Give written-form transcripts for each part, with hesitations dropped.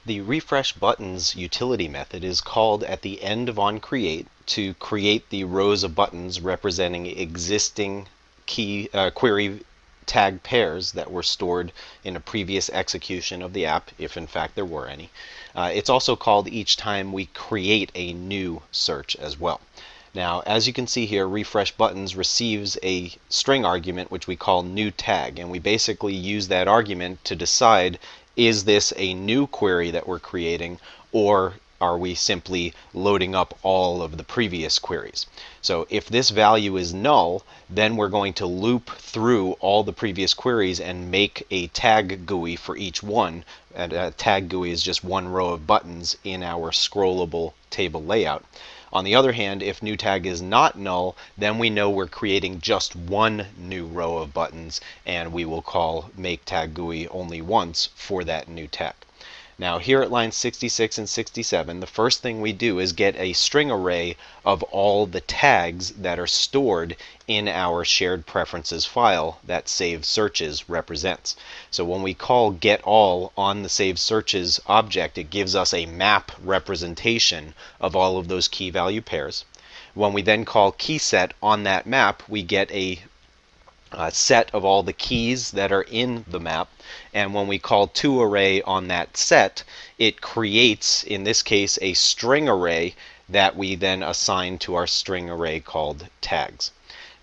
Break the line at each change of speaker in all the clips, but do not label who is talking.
The refreshButtons utility method is called at the end of onCreate to create the rows of buttons representing existing query tag pairs that were stored in a previous execution of the app, if in fact there were any. It's also called each time we create a new search as well. Now, as you can see here, refreshButtons receives a string argument which we call new tag, and we basically use that argument to decide, is this a new query that we're creating, or are we simply loading up all of the previous queries? So if this value is null, then we're going to loop through all the previous queries and make a tag GUI for each one. And a tag GUI is just one row of buttons in our scrollable table layout. On the other hand, if new tag is not null, then we know we're creating just one new row of buttons, and we will call makeTag GUI only once for that new tag. Now here at lines 66 and 67, the first thing we do is get a string array of all the tags that are stored in our shared preferences file that Save Searches represents. So when we call getAll on the Save Searches object, it gives us a map representation of all of those key value pairs. When we then call keySet on that map, we get a set of all the keys that are in the map, and when we call toArray on that set, it creates, in this case, a string array that we then assign to our string array called tags.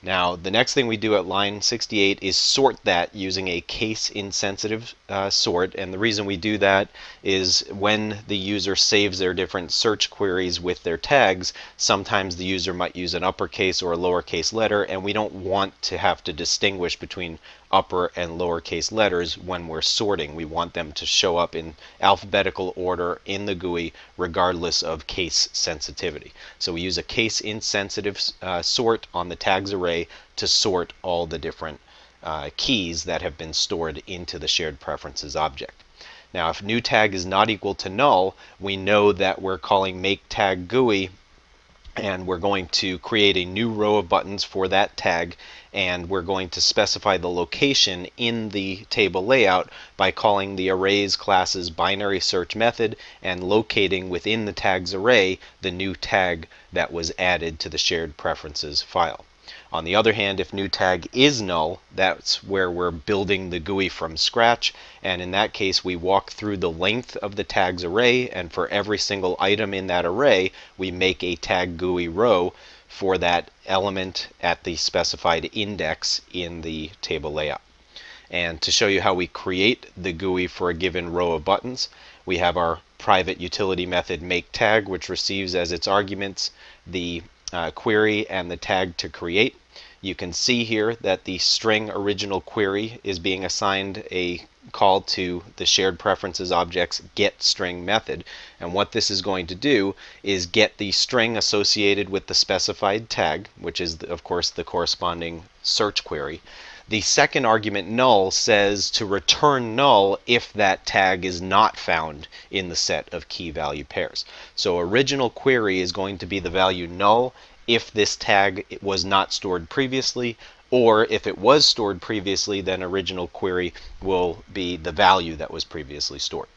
Now, the next thing we do at line 68 is sort that using a case-insensitive sort, and the reason we do that is when the user saves their different search queries with their tags, sometimes the user might use an uppercase or a lowercase letter, and we don't want to have to distinguish between upper and lowercase letters when we're sorting. We want them to show up in alphabetical order in the GUI regardless of case sensitivity. So we use a case insensitive sort on the tags array to sort all the different keys that have been stored into the shared preferences object. Now if new tag is not equal to null, we know that we're calling makeTag GUI, and we're going to create a new row of buttons for that tag, and we're going to specify the location in the table layout by calling the arrays class's binary search method and locating within the tags array the new tag that was added to the shared preferences file. On the other hand, if new tag is null, that's where we're building the GUI from scratch, and in that case we walk through the length of the tags array, and for every single item in that array we make a tag GUI row for that element at the specified index in the table layout. And to show you how we create the GUI for a given row of buttons, we have our private utility method makeTag, which receives as its arguments the query and the tag to create. You can see here that the string original query is being assigned a call to the shared preferences object's getString method, and what this is going to do is get the string associated with the specified tag, which is of course the corresponding search query. The second argument null says to return null if that tag is not found in the set of key value pairs. So original query is going to be the value null if this tag was not stored previously, or if it was stored previously, then original query will be the value that was previously stored.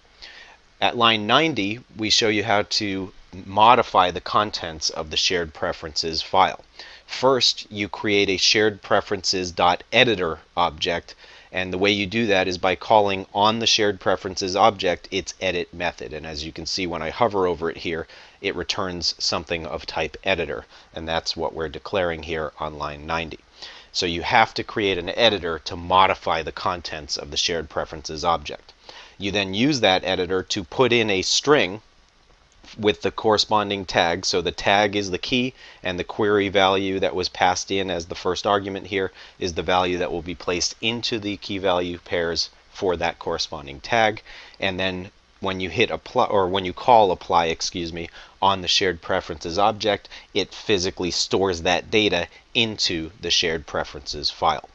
At line 90, we show you how to modify the contents of the shared preferences file. First, you create a shared preferences.editor object, and the way you do that is by calling on the shared preferences object its edit method. And as you can see when I hover over it here, it returns something of type editor, and that's what we're declaring here on line 90. So you have to create an editor to modify the contents of the shared preferences object. You then use that editor to put in a string with the corresponding tag. So the tag is the key, and the query value that was passed in as the first argument here is the value that will be placed into the key value pairs for that corresponding tag. And then when you hit apply, or when you call apply, excuse me, on the shared preferences object, it physically stores that data into the shared preferences file.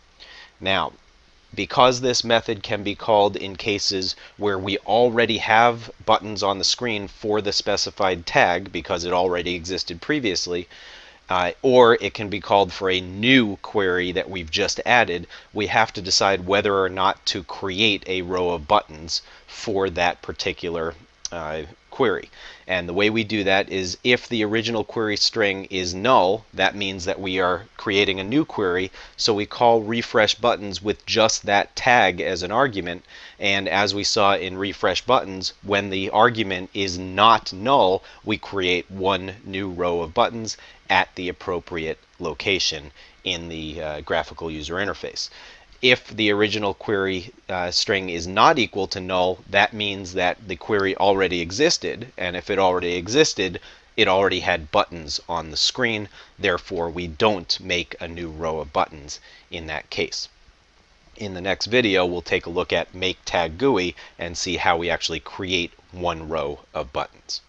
Now, because this method can be called in cases where we already have buttons on the screen for the specified tag because it already existed previously, or it can be called for a new query that we've just added, we have to decide whether or not to create a row of buttons for that particular query. And the way we do that is if the original query string is null, that means that we are creating a new query. So we call refreshButtons with just that tag as an argument. And as we saw in refreshButtons, when the argument is not null, we create one new row of buttons at the appropriate location in the graphical user interface. If the original query string is not equal to null, that means that the query already existed, and if it already existed, it already had buttons on the screen. Therefore, we don't make a new row of buttons in that case. In the next video, we'll take a look at makeTag GUI and see how we actually create one row of buttons.